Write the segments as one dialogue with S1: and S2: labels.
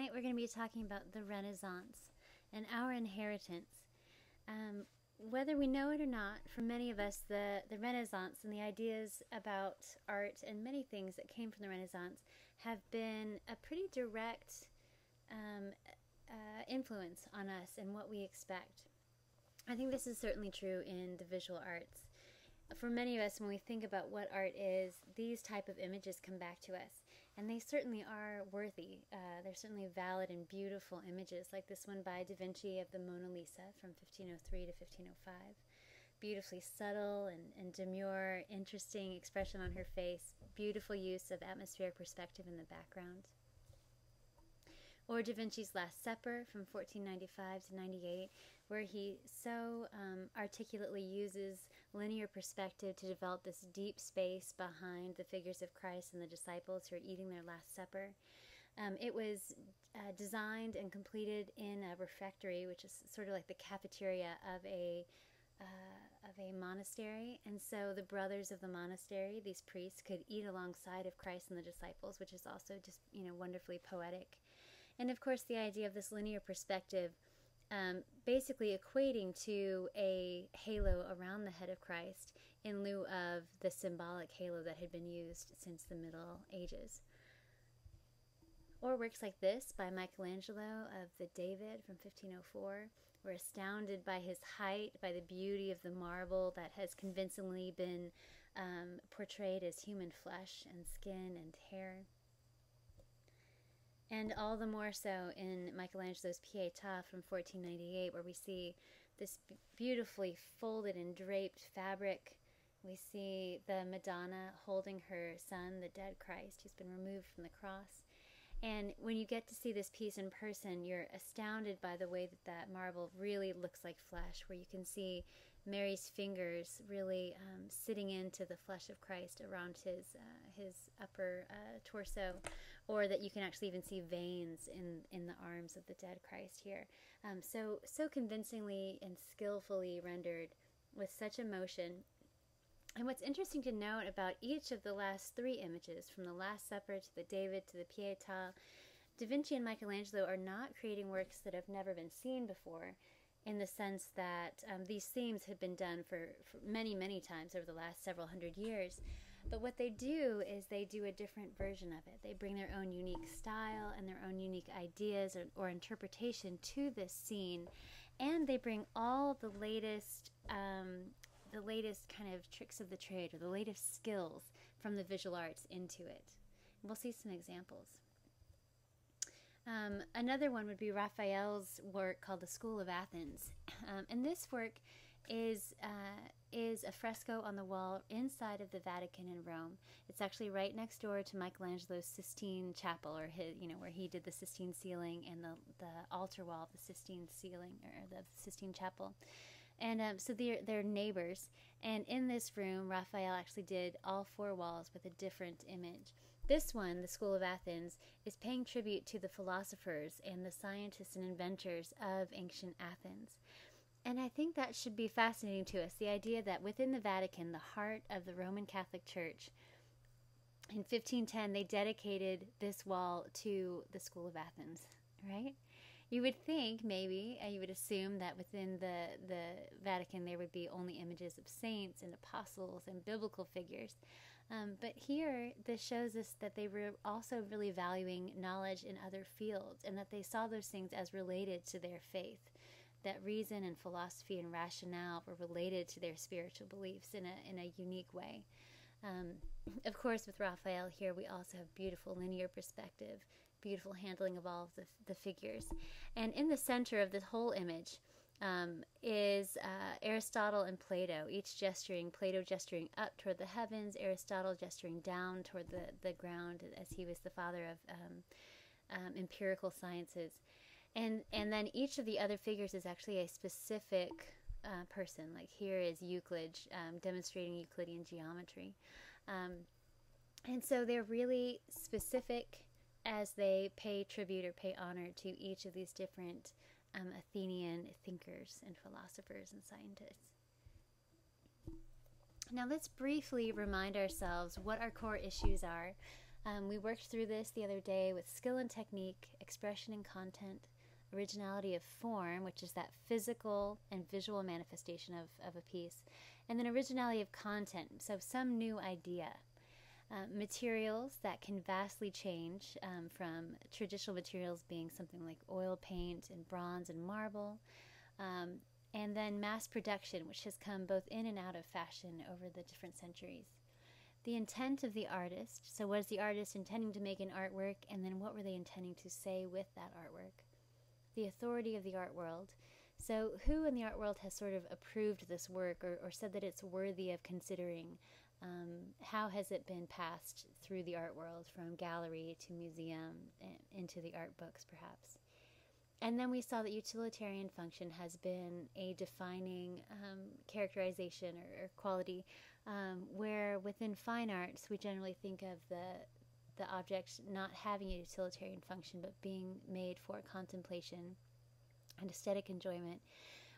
S1: tonight we're going to be talking about the Renaissance and our inheritance. Whether we know it or not, for many of us, the Renaissance and the ideas about art and many things that came from the Renaissance have been a pretty direct influence on us and what we expect. I think this is certainly true in the visual arts. For many of us, when we think about what art is, these type of images come back to us. And they certainly are worthy. They're certainly valid and beautiful images, like this one by Da Vinci of the Mona Lisa from 1503 to 1505. Beautifully subtle and demure, interesting expression on her face, beautiful use of atmospheric perspective in the background. Or Da Vinci's Last Supper from 1495 to 98, where he so articulately uses linear perspective to develop this deep space behind the figures of Christ and the disciples who are eating their Last Supper. It was designed and completed in a refectory, which is sort of like the cafeteria of a monastery, and so the brothers of the monastery, these priests, could eat alongside of Christ and the disciples, which is also just wonderfully poetic. And of course, the idea of this linear perspective basically equating to a halo around the head of Christ in lieu of the symbolic halo that had been used since the Middle Ages. Or works like this by Michelangelo of the David from 1504. We're astounded by his height, by the beauty of the marble that has convincingly been portrayed as human flesh and skin and hair. And all the more so in Michelangelo's Pietà from 1498, where we see this beautifully folded and draped fabric. We see the Madonna holding her son, the dead Christ, who's been removed from the cross. And when you get to see this piece in person, you're astounded by the way that marble really looks like flesh, where you can see Mary's fingers really sitting into the flesh of Christ around his upper torso, or that you can actually even see veins in the arms of the dead Christ here. So convincingly and skillfully rendered with such emotion. And what's interesting to note about each of the last three images, from the Last Supper to the David to the Pietà, Da Vinci and Michelangelo are not creating works that have never been seen before, in the sense that these themes have been done for many, many times over the last several hundred years. But what they do is they do a different version of it. They bring their own unique style and their own unique ideas or interpretation to this scene, and they bring all the latest kind of tricks of the trade, or the latest skills from the visual arts into it. And we'll see some examples. Another one would be Raphael's work called The School of Athens. And this work is a fresco on the wall inside of the Vatican in Rome. It's actually right next door to Michelangelo's Sistine Chapel, or where he did the Sistine ceiling and the altar wall of the Sistine ceiling, or the Sistine Chapel. And so they're neighbors. And in this room, Raphael actually did all four walls with a different image. This one, The School of Athens, is paying tribute to the philosophers and the scientists and inventors of ancient Athens. And I think that should be fascinating to us, the idea that within the Vatican, the heart of the Roman Catholic Church, in 1510, they dedicated this wall to the School of Athens, right? You would think, maybe, you would assume that within the Vatican there would be only images of saints and apostles and biblical figures. But here, this shows us that they were also really valuing knowledge in other fields, and that they saw those things as related to their faith, that reason and philosophy and rationale were related to their spiritual beliefs in a unique way. Of course, with Raphael here, we also have beautiful linear perspective, beautiful handling of all of the figures. And in the center of the whole image is Aristotle and Plato, each gesturing, Plato gesturing up toward the heavens, Aristotle gesturing down toward the ground, as he was the father of empirical sciences. And then each of the other figures is actually a specific person. Like here is Euclid demonstrating Euclidean geometry. And so they're really specific as they pay tribute or pay honor to each of these different Athenian thinkers and philosophers and scientists. Now let's briefly remind ourselves what our core issues are We worked through this the other day with skill and technique, expression and content, originality of form, which is that physical and visual manifestation of a piece, and then originality of content, so some new idea. Materials that can vastly change from traditional materials being something like oil paint and bronze and marble, and then mass production, which has come both in and out of fashion over the different centuries. The intent of the artist, so was the artist intending to make an artwork, and then what were they intending to say with that artwork? The authority of the art world. So who in the art world has sort of approved this work or said that it's worthy of considering? How has it been passed through the art world from gallery to museum and into the art books perhaps? And then we saw that utilitarian function has been a defining characterization or quality where within fine arts we generally think of the object not having a utilitarian function but being made for contemplation and aesthetic enjoyment,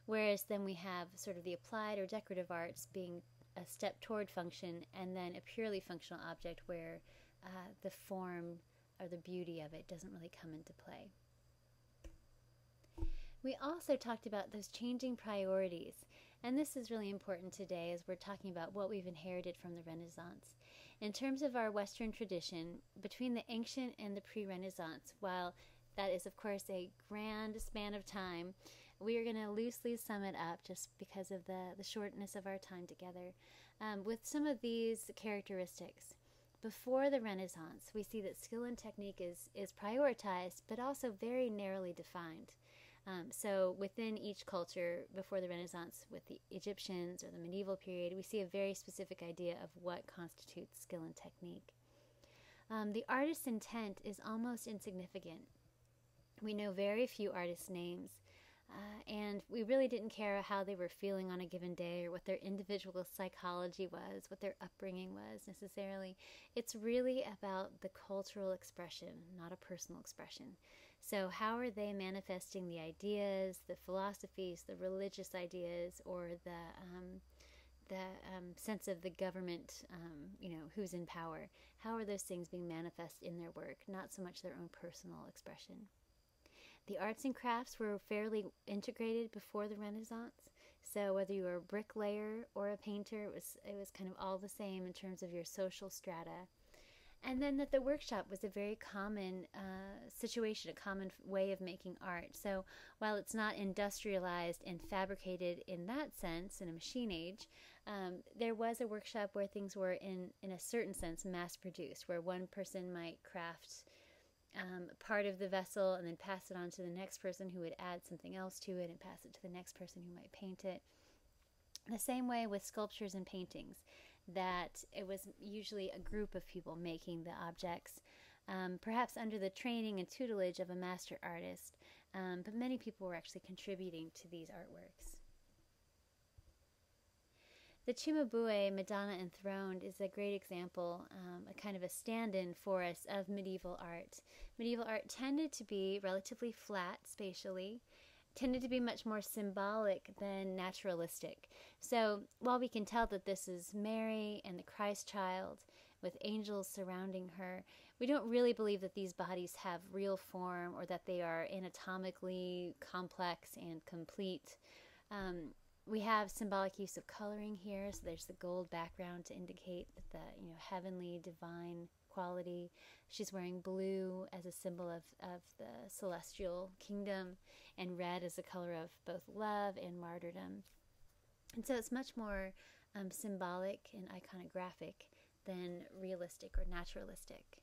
S1: whereas then we have sort of the applied or decorative arts being a step toward function, and then a purely functional object where the form or the beauty of it doesn't really come into play. We also talked about those changing priorities, and this is really important today as we're talking about what we've inherited from the Renaissance. In terms of our Western tradition, between the ancient and the pre-Renaissance, while that is of course a grand span of time, we are going to loosely sum it up just because of the shortness of our time together with some of these characteristics. Before the Renaissance, we see that skill and technique is prioritized, but also very narrowly defined. So within each culture before the Renaissance, with the Egyptians or the medieval period, we see a very specific idea of what constitutes skill and technique. The artist's intent is almost insignificant. We know very few artists' names, and we really didn't care how they were feeling on a given day or what their individual psychology was, what their upbringing was necessarily. It's really about the cultural expression, not a personal expression. So how are they manifesting the ideas, the philosophies, the religious ideas, or the sense of the government, who's in power? How are those things being manifest in their work, not so much their own personal expression? The arts and crafts were fairly integrated before the Renaissance. So whether you were a bricklayer or a painter, it was kind of all the same in terms of your social strata. And then that the workshop was a very common situation, a common way of making art. So while it's not industrialized and fabricated in that sense, in a machine age, there was a workshop where things were, in a certain sense, mass-produced, where one person might craft part of the vessel and then pass it on to the next person who would add something else to it and pass it to the next person who might paint it. The same way with sculptures and paintings, that it was usually a group of people making the objects, perhaps under the training and tutelage of a master artist, but many people were actually contributing to these artworks. The Cimabue, Madonna Enthroned, is a great example, a kind of a stand-in for us of medieval art. Medieval art tended to be relatively flat spatially, tended to be much more symbolic than naturalistic. So while we can tell that this is Mary and the Christ child with angels surrounding her, we don't really believe that these bodies have real form or that they are anatomically complex and complete. We have symbolic use of coloring here, so there's the gold background to indicate the heavenly, divine quality. She's wearing blue as a symbol of the celestial kingdom, and red as a color of both love and martyrdom. And so it's much more symbolic and iconographic than realistic or naturalistic.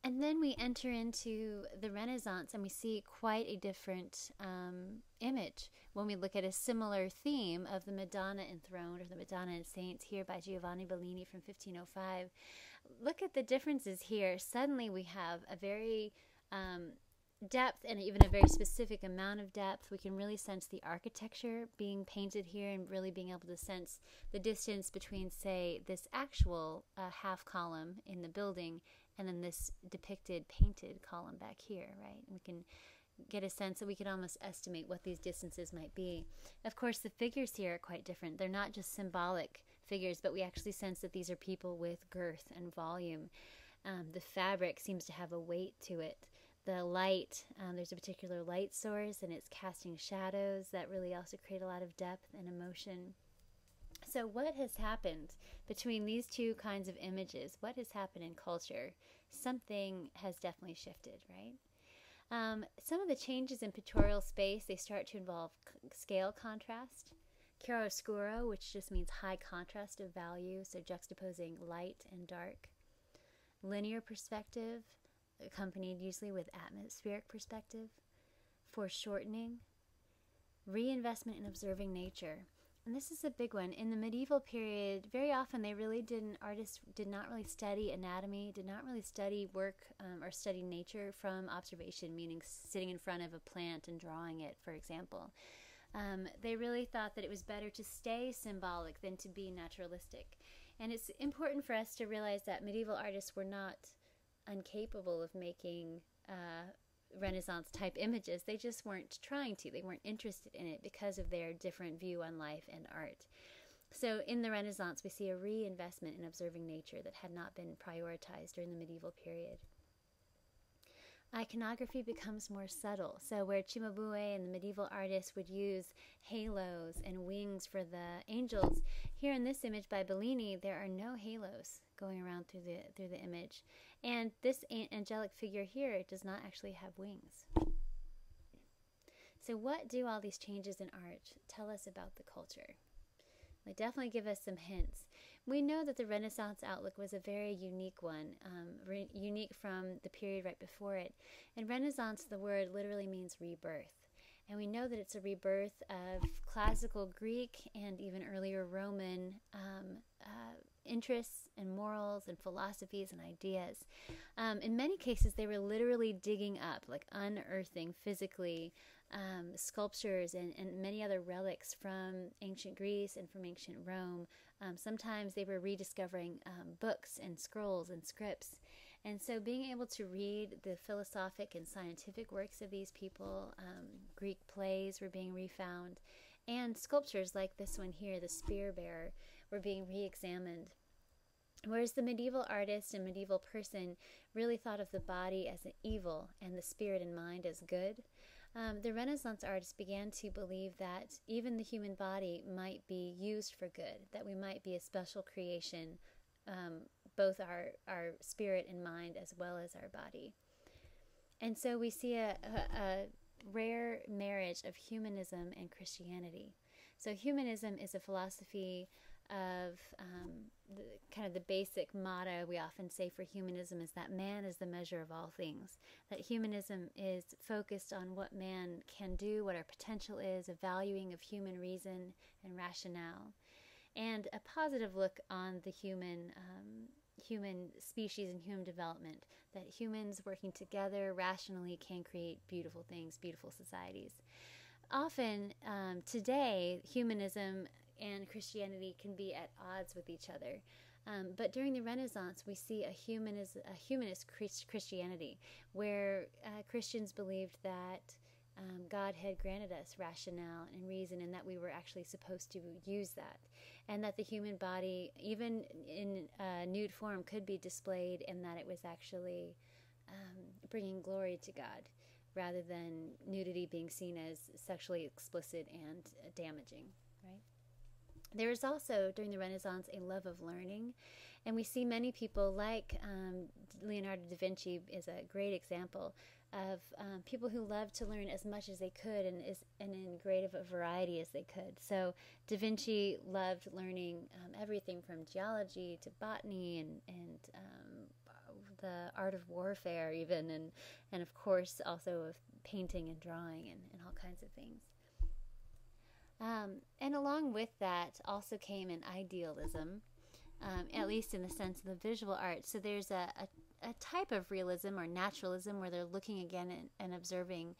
S1: And then we enter into the Renaissance and we see quite a different image when we look at a similar theme of the Madonna Enthroned, or the Madonna and Saints, here by Giovanni Bellini from 1505. Look at the differences here. Suddenly we have a very depth, and even a very specific amount of depth. We can really sense the architecture being painted here and really being able to sense the distance between, say, this actual half column in the building and then this depicted painted column back here, right? We can get a sense that we can almost estimate what these distances might be. Of course, the figures here are quite different. They're not just symbolic figures, but we actually sense that these are people with girth and volume. The fabric seems to have a weight to it. The light, there's a particular light source, and it's casting shadows that really also create a lot of depth and emotion. So what has happened between these two kinds of images? What has happened in culture? Something has definitely shifted, right? Some of the changes in pictorial space, they start to involve scale contrast, chiaroscuro, which just means high contrast of value, so juxtaposing light and dark, linear perspective, accompanied usually with atmospheric perspective, foreshortening, reinvestment in observing nature. And this is a big one. In the medieval period, very often artists did not really study anatomy, did not really study work or study nature from observation, meaning sitting in front of a plant and drawing it, for example. They really thought that it was better to stay symbolic than to be naturalistic. And it's important for us to realize that medieval artists were not incapable of making Renaissance type images. They just weren't trying to. They weren't interested in it because of their different view on life and art. So in the Renaissance, we see a reinvestment in observing nature that had not been prioritized during the medieval period. Iconography becomes more subtle. So where Cimabue and the medieval artists would use halos and wings for the angels, here in this image by Bellini, there are no halos going around through the image. And this angelic figure here does not actually have wings. So what do all these changes in art tell us about the culture? They definitely give us some hints. We know that the Renaissance outlook was a very unique one, unique from the period right before it. In Renaissance, the word literally means rebirth. And we know that it's a rebirth of classical Greek and even earlier Roman interests and morals and philosophies and ideas. In many cases, they were literally digging up, like unearthing physically, sculptures and many other relics from ancient Greece and from ancient Rome. Sometimes they were rediscovering books and scrolls and scripts. And so being able to read the philosophic and scientific works of these people, Greek plays were being refound, and sculptures like this one here, the spear bearer, were being re-examined. Whereas the medieval artist and medieval person really thought of the body as an evil and the spirit and mind as good, the Renaissance artists began to believe that even the human body might be used for good, that we might be a special creation, both our spirit and mind as well as our body. And so we see a rare marriage of humanism and Christianity. So humanism is a philosophy of kind of the basic motto we often say for humanism is that man is the measure of all things. That humanism is focused on what man can do, what our potential is, a valuing of human reason and rationale, and a positive look on the human species and human development, that humans working together rationally can create beautiful things, beautiful societies. Often today, humanism and Christianity can be at odds with each other. But during the Renaissance, we see a humanist Christianity, where Christians believed that God had granted us rationale and reason, and that we were actually supposed to use that, and that the human body, even in nude form, could be displayed, and that it was actually bringing glory to God, rather than nudity being seen as sexually explicit and damaging, right? There is also, during the Renaissance, a love of learning, and we see many people like Leonardo da Vinci is a great example of people who loved to learn as much as they could and in great of a variety as they could. So Da Vinci loved learning everything from geology to botany and the art of warfare even, and of course also of painting and drawing and all kinds of things. And along with that also came an idealism, at least in the sense of the visual art. So there's a type of realism or naturalism where they're looking again and observing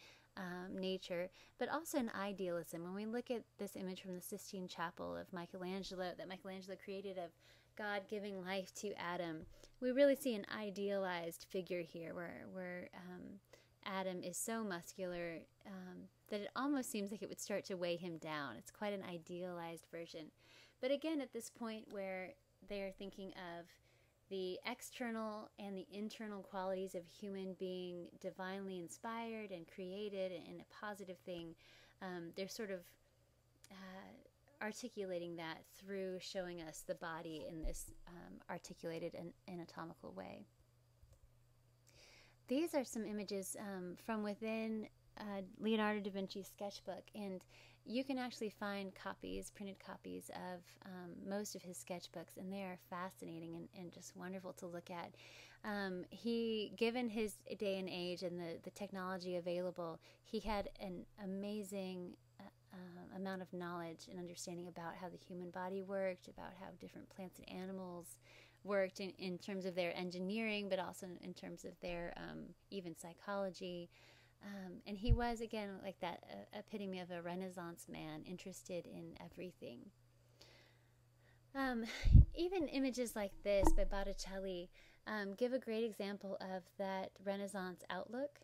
S1: nature, but also an idealism. When we look at this image from the Sistine Chapel of Michelangelo, that Michelangelo created of God giving life to Adam, we really see an idealized figure here where Adam is so muscular that it almost seems like it would start to weigh him down. It's quite an idealized version. But again, at this point where they're thinking of the external and the internal qualities of human being divinely inspired and created and a positive thing, they're sort of articulating that through showing us the body in this articulated and anatomical way. These are some images from within Leonardo da Vinci's sketchbook, and you can actually find copies, printed copies of most of his sketchbooks, and they are fascinating and just wonderful to look at. He, given his day and age and the technology available, he had an amazing amount of knowledge and understanding about how the human body worked, about how different plants and animals worked in terms of their engineering, but also in terms of their even psychology. And he was, again, like that epitome of a Renaissance man, interested in everything. Even images like this by Botticelli give a great example of that Renaissance outlook.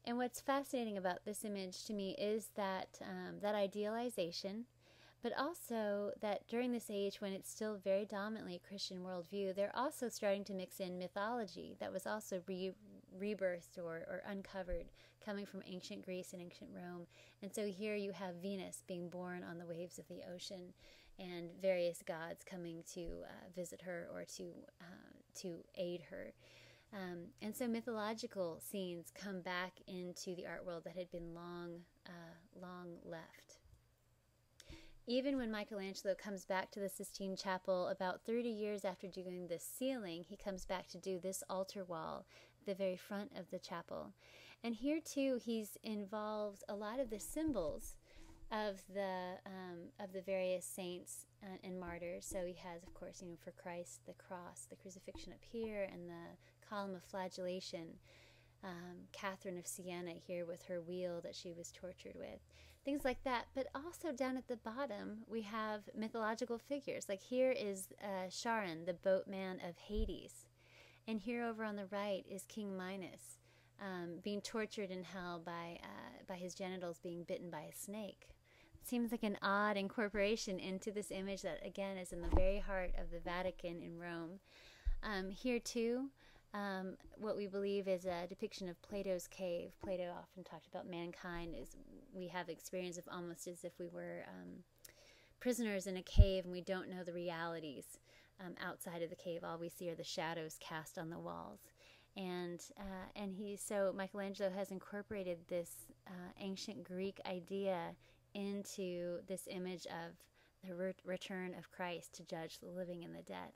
S1: And what's fascinating about this image to me is that that idealization, but also that during this age when it's still very dominantly a Christian worldview, they're also starting to mix in mythology that was also rebirthed or uncovered, coming from ancient Greece and ancient Rome. And so here you have Venus being born on the waves of the ocean, and various gods coming to visit her or to aid her. And so mythological scenes come back into the art world that had been long left. Even when Michelangelo comes back to the Sistine Chapel about 30 years after doing the ceiling, he comes back to do this altar wall at the very front of the chapel. And here too, he's involved a lot of the symbols of the various saints and martyrs. So he has, of course, for Christ, the cross, the crucifixion up here, and the column of flagellation. Catherine of Siena here with her wheel that she was tortured with. Things like that. But also down at the bottom, we have mythological figures. Like here is Charon, the boatman of Hades. And here over on the right is King Minos, being tortured in hell by his genitals being bitten by a snake. It seems like an odd incorporation into this image that, again, is in the very heart of the Vatican in Rome. Here, too, what we believe is a depiction of Plato's cave. Plato often talked about mankind as we have experience of almost as if we were prisoners in a cave and we don't know the realities outside of the cave. All we see are the shadows cast on the walls. And so Michelangelo has incorporated this ancient Greek idea into this image of the return of Christ to judge the living and the dead.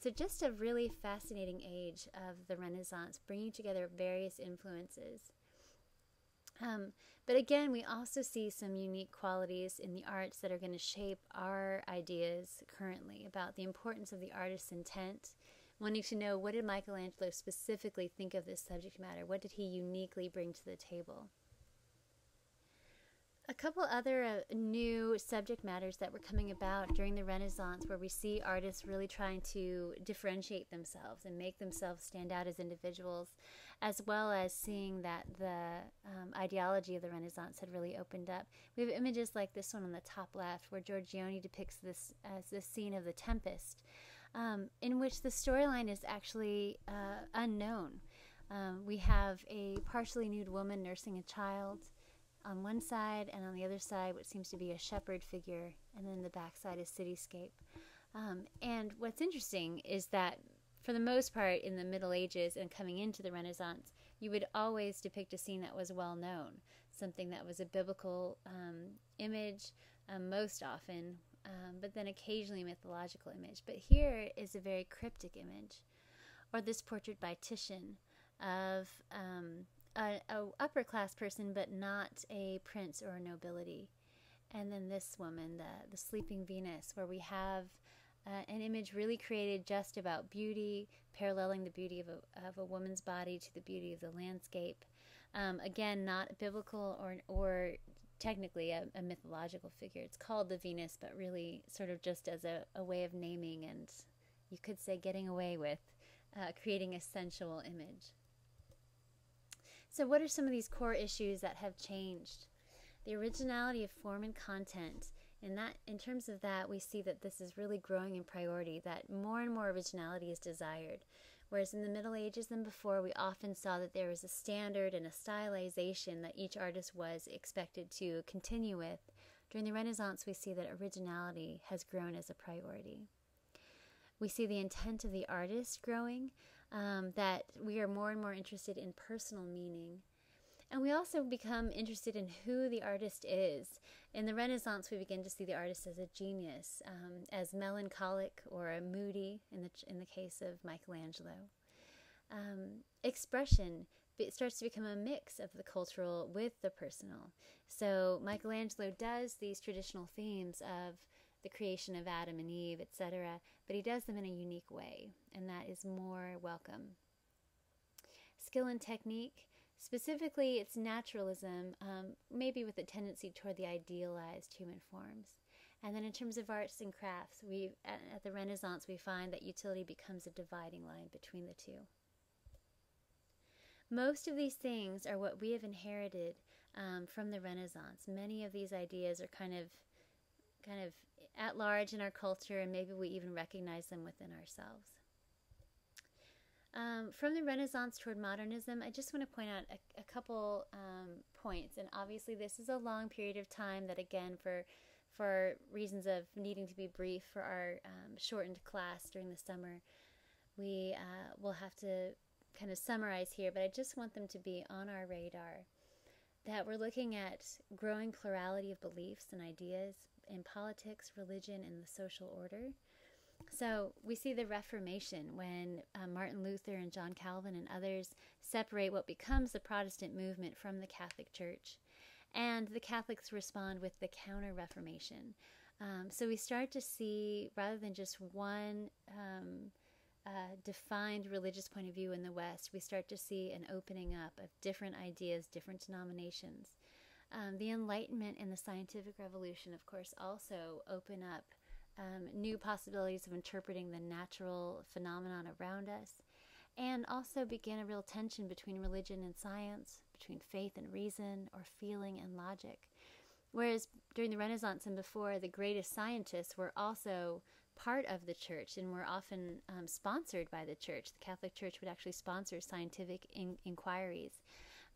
S1: So just a really fascinating age of the Renaissance, bringing together various influences. But again, we also see some unique qualities in the arts that are going to shape our ideas currently about the importance of the artist's intent, wanting to know, what did Michelangelo specifically think of this subject matter? What did he uniquely bring to the table? A couple other new subject matters that were coming about during the Renaissance, where we see artists really trying to differentiate themselves and make themselves stand out as individuals, as well as seeing that the ideology of the Renaissance had really opened up. We have images like this one on the top left, where Giorgione depicts this as the scene of the Tempest, in which the storyline is actually unknown. We have a partially nude woman nursing a child on one side, and on the other side what seems to be a shepherd figure, and then the back side is cityscape. And what's interesting is that for the most part in the Middle Ages and coming into the Renaissance, you would always depict a scene that was well known, something that was a biblical image most often, but then occasionally a mythological image. But here is a very cryptic image, or this portrait by Titian of a upper class person, but not a prince or a nobility. And then this woman, the sleeping Venus, where we have an image really created just about beauty, paralleling the beauty of a woman's body to the beauty of the landscape. Again, not biblical or technically a mythological figure. It's called the Venus, but really sort of just as a way of naming, and you could say getting away with creating a sensual image. So what are some of these core issues that have changed? The originality of form and content And that, in terms of that, we see that this is really growing in priority, that more and more originality is desired. Whereas in the Middle Ages than before, we often saw that there was a standard and a stylization that each artist was expected to continue with. During the Renaissance, we see that originality has grown as a priority. We see the intent of the artist growing, that we are more and more interested in personal meaning. And we also become interested in who the artist is. In the Renaissance, we begin to see the artist as a genius, as melancholic or a moody, in the case of Michelangelo. Expression starts to become a mix of the cultural with the personal. So Michelangelo does these traditional themes of the creation of Adam and Eve, etc., but he does them in a unique way, and that is more welcome. Skill and technique. Specifically, it's naturalism, maybe with a tendency toward the idealized human forms. And then in terms of arts and crafts, at the Renaissance, we find that utility becomes a dividing line between the two. Most of these things are what we have inherited from the Renaissance. Many of these ideas are kind of at large in our culture, and maybe we even recognize them within ourselves. From the Renaissance toward modernism, I just want to point out a couple points. And obviously this is a long period of time that, again, for reasons of needing to be brief for our shortened class during the summer, we will have to kind of summarize here, but I just want them to be on our radar, that we're looking at growing plurality of beliefs and ideas in politics, religion, and the social order. So we see the Reformation when Martin Luther and John Calvin and others separate what becomes the Protestant movement from the Catholic Church. And the Catholics respond with the Counter-Reformation. So we start to see, rather than just one defined religious point of view in the West, we start to see an opening up of different ideas, different denominations. The Enlightenment and the scientific revolution, of course, also open up new possibilities of interpreting the natural phenomenon around us, and also begin a real tension between religion and science, between faith and reason, or feeling and logic. Whereas during the Renaissance and before, the greatest scientists were also part of the church and were often sponsored by the church. The Catholic Church would actually sponsor scientific inquiries.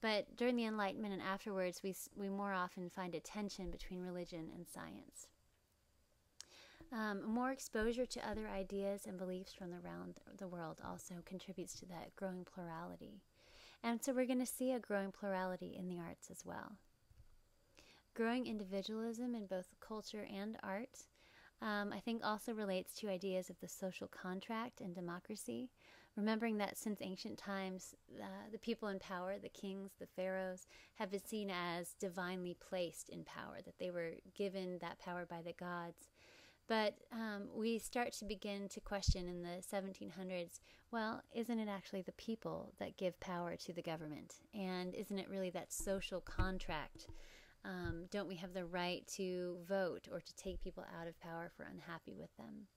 S1: But during the Enlightenment and afterwards, we more often find a tension between religion and science. More exposure to other ideas and beliefs from around the world also contributes to that growing plurality. And so we're going to see a growing plurality in the arts as well. Growing individualism in both culture and art, I think, also relates to ideas of the social contract and democracy, remembering that since ancient times, the people in power, the kings, the pharaohs, have been seen as divinely placed in power, that they were given that power by the gods. But we start to begin to question in the 1700s, well, isn't it actually the people that give power to the government? And isn't it really that social contract? Don't we have the right to vote or to take people out of power if we're unhappy with them?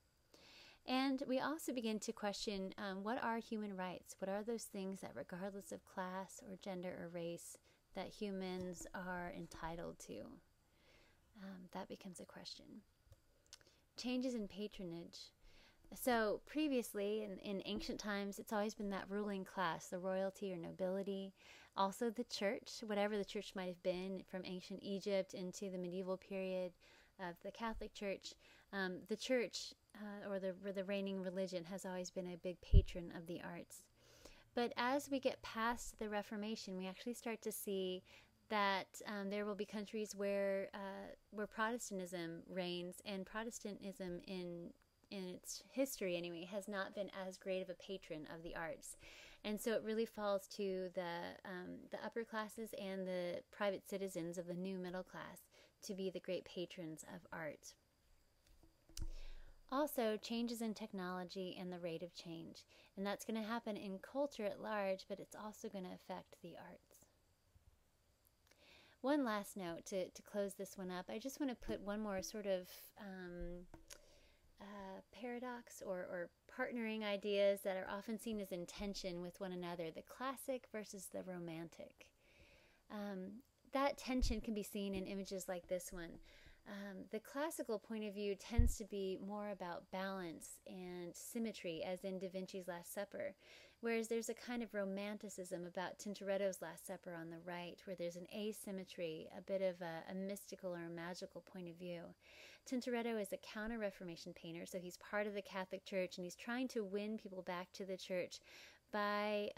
S1: And we also begin to question, what are human rights? What are those things that, regardless of class or gender or race, that humans are entitled to? That becomes a question. Changes in patronage. So previously, in ancient times, it's always been that ruling class, the royalty or nobility. Also the church, whatever the church might have been from ancient Egypt into the medieval period of the Catholic Church. The church, or the reigning religion, has always been a big patron of the arts. But as we get past the Reformation, we actually start to see that there will be countries where Protestantism reigns, and Protestantism in its history anyway has not been as great of a patron of the arts. And so it really falls to the upper classes and the private citizens of the new middle class to be the great patrons of art. Also, changes in technology and the rate of change. And that's going to happen in culture at large, but it's also going to affect the arts. One last note to close this one up. I just want to put one more sort of paradox or partnering ideas that are often seen as in tension with one another, the classic versus the romantic. That tension can be seen in images like this one. The classical point of view tends to be more about balance and symmetry, as in Da Vinci's Last Supper, whereas there's a kind of romanticism about Tintoretto's Last Supper on the right, where there's an asymmetry, a bit of a mystical or a magical point of view. Tintoretto is a counter-Reformation painter, so he's part of the Catholic Church, and he's trying to win people back to the Church by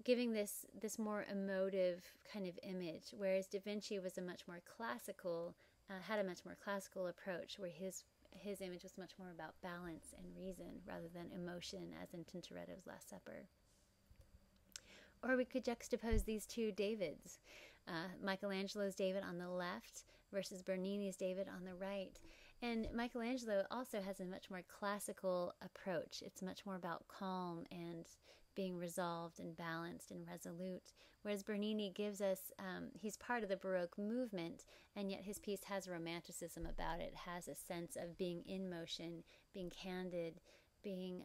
S1: giving this more emotive kind of image, whereas Da Vinci was a much more classical, had a much more classical approach, where his image was much more about balance and reason rather than emotion, as in Tintoretto's Last Supper. Or we could juxtapose these two Davids, Michelangelo's David on the left versus Bernini's David on the right. And Michelangelo also has a much more classical approach. It's much more about calm and being resolved and balanced and resolute, whereas Bernini gives us, he's part of the Baroque movement, and yet his piece has romanticism about it, has a sense of being in motion, being candid, being,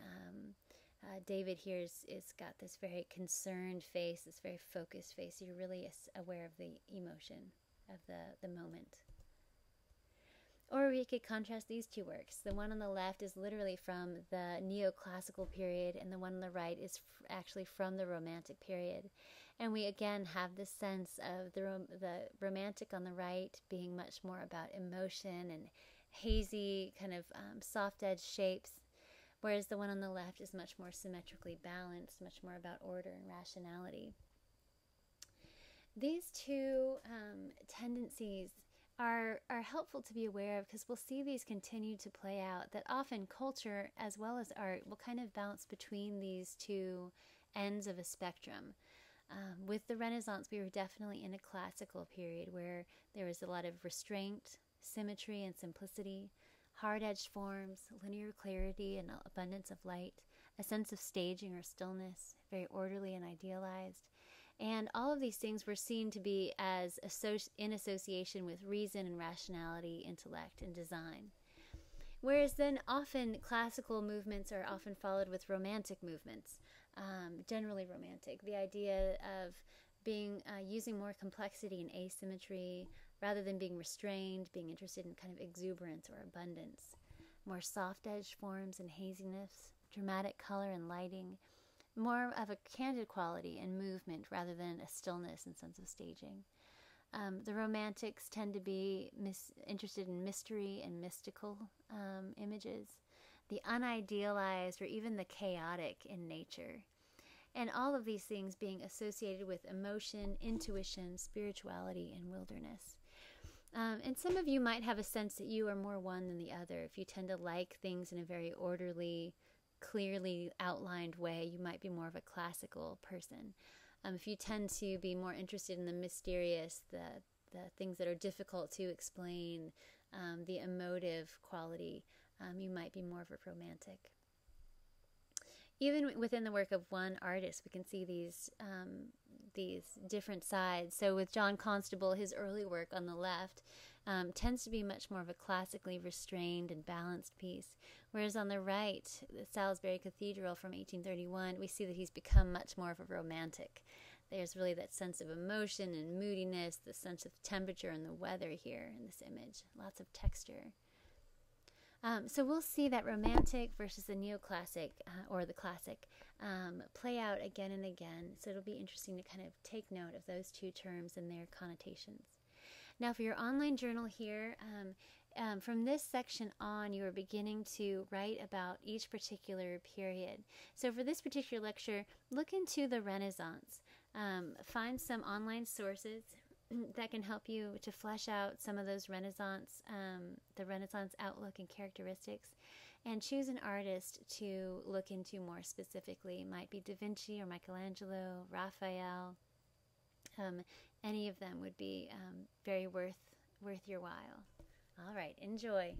S1: David here is got this very concerned face, this very focused face. You're really aware of the emotion of the moment. Or we could contrast these two works. The one on the left is literally from the neoclassical period, and the one on the right is actually from the Romantic period. And we again have this sense of the Romantic on the right being much more about emotion and hazy, kind of soft-edged shapes, whereas the one on the left is much more symmetrically balanced, much more about order and rationality. These two tendencies are helpful to be aware of, because we'll see these continue to play out, that often culture as well as art will kind of bounce between these two ends of a spectrum. With the Renaissance, we were definitely in a classical period where there was a lot of restraint, symmetry and simplicity, hard-edged forms, linear clarity and abundance of light, a sense of staging or stillness, very orderly and idealized. And all of these things were seen to be as in association with reason and rationality, intellect, and design. Whereas then often classical movements are often followed with romantic movements, generally romantic. The idea of being using more complexity and asymmetry rather than being restrained, being interested in kind of exuberance or abundance. More soft-edged forms and haziness, dramatic color and lighting, more of a candid quality and movement rather than a stillness and sense of staging. The Romantics tend to be interested in mystery and mystical images, the unidealized or even the chaotic in nature. And all of these things being associated with emotion, intuition, spirituality, and wilderness. And some of you might have a sense that you are more one than the other. If you tend to like things in a very orderly, clearly outlined way, you might be more of a classical person. If you tend to be more interested in the mysterious, the things that are difficult to explain, the emotive quality, you might be more of a romantic. Even within the work of one artist, we can see these different sides. So with John Constable, his early work on the left tends to be much more of a classically restrained and balanced piece. Whereas on the right, the Salisbury Cathedral from 1831, we see that he's become much more of a romantic. There's really that sense of emotion and moodiness, the sense of temperature and the weather here in this image. Lots of texture. So we'll see that romantic versus the neoclassic or the classic play out again and again. So it'll be interesting to kind of take note of those two terms and their connotations. Now for your online journal here, from this section on, you are beginning to write about each particular period. So for this particular lecture, look into the Renaissance. Find some online sources that can help you to flesh out some of those Renaissance, the Renaissance outlook and characteristics, and choose an artist to look into more specifically. It might be Da Vinci or Michelangelo, Raphael. Any of them would be very worth your while. All right, enjoy.